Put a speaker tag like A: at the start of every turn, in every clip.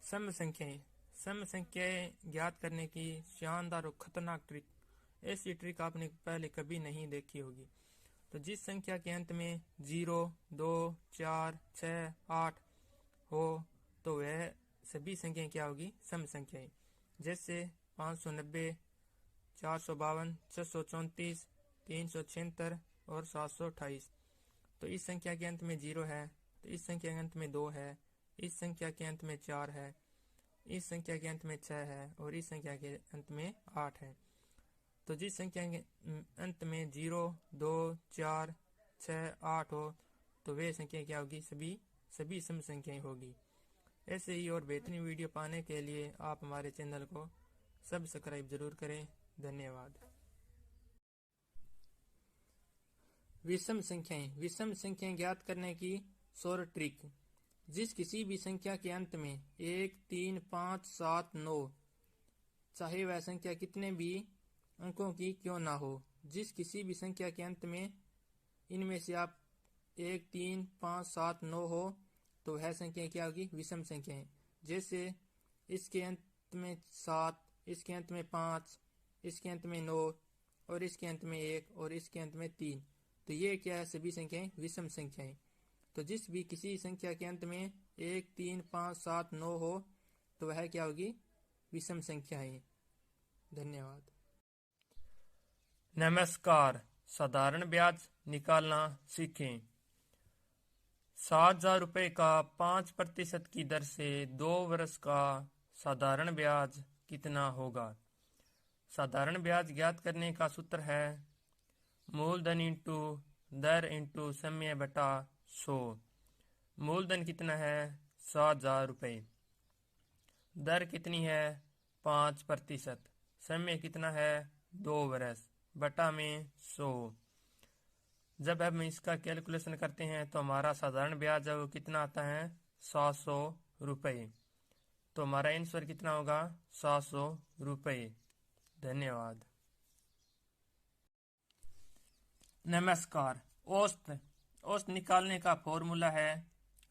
A: सम संख्याएं। सम संख्याएं ज्ञात करने की शानदार और खतरनाक ट्रिक। ऐसी ट्रिक आपने पहले कभी नहीं देखी होगी। तो जिस संख्या के अंत में 0, 2, 4, 6, 8 हो तो वह सभी संख्याएं क्या होगी? सम संख्याएं। जैसे 590, 452, 634, 376 और 728। तो इस संख्या के अंत में 0 है, तो इस संख्या के अंत में 2 है, इस संख्या के अंत में 4 है, इस संख्या के अंत में 6 है और इस संख्या के अंत में 8 है। तो जिस संख्या के अंत में 0, 2, 4, 6, 8 हो तो वे संख्या क्या होगी? सभी सम संख्याएं होगी। ऐसे ही और बेहतरीन वीडियो पाने के लिए आप हमारे चैनल को सब्सक्राइब जरूर करें। धन्यवाद। विषम संख्याएं। विषम संख्याएं ज्ञात करने की शॉर्ट ट्रिक। जिस किसी भी संख्या के अंत में 1, 3, 5, 7, 9, चाहे वह संख्या कितने भी अंकों की क्यों ना हो, जिस किसी भी संख्या के अंत में इनमें से आप 1, 3, 5, 7, 9 हो तो वह संख्या क्या होगी? विषम संख्याएं। जैसे इसके अंत में 7, इसके अंत में 5, इसके अंत में 9 और इसके अंत में 1 और इसके अंत में 3। तो ये क्या है? सभी संख्याएं विषम संख्याएं। तो जिस भी किसी संख्या के अंत में 1, 3, 5, 7, 9 हो तो वह क्या होगी? विषम संख्याएं। धन्यवाद। नमस्कार। साधारण ब्याज निकालना सीखें। 7,000 रुपये का 5% की दर से 2 वर्ष का साधारण ब्याज कितना होगा? साधारण ब्याज ज्ञात करने का सूत्र है मूलधन इंटू दर इंटू समय बटा 100। मूलधन कितना है? 7,000 रुपये। दर कितनी है? 5%। समय कितना है? 2 वर्ष बटा में 100। जब हम इसका कैलकुलेशन करते हैं तो हमारा साधारण ब्याज है वो कितना आता है? 700 रुपये। तो हमारा आंसर कितना होगा? 700 रुपये। धन्यवाद। नमस्कार। औसत निकालने का फॉर्मूला है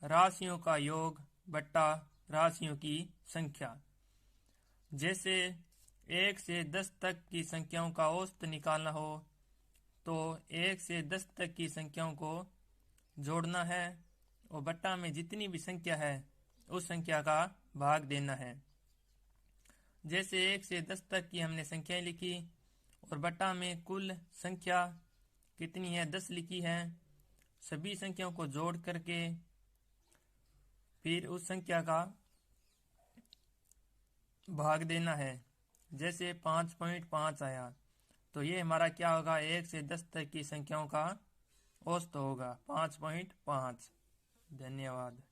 A: राशियों का योग बट्टा राशियों की संख्या। जैसे 1 से 10 तक की संख्याओं का औसत निकालना हो तो 1 से 10 तक की संख्याओं को जोड़ना है और बट्टा में जितनी भी संख्या है उस संख्या का भाग देना है। जैसे 1 से 10 तक की हमने संख्याएं लिखी और बट्टा में कुल संख्या कितनी है? 10 लिखी है। सभी संख्याओं को जोड़ करके फिर उस संख्या का भाग देना है। जैसे 5.5 आया तो ये हमारा क्या होगा? 1 से 10 तक की संख्याओं का औसत होगा 5.5। धन्यवाद।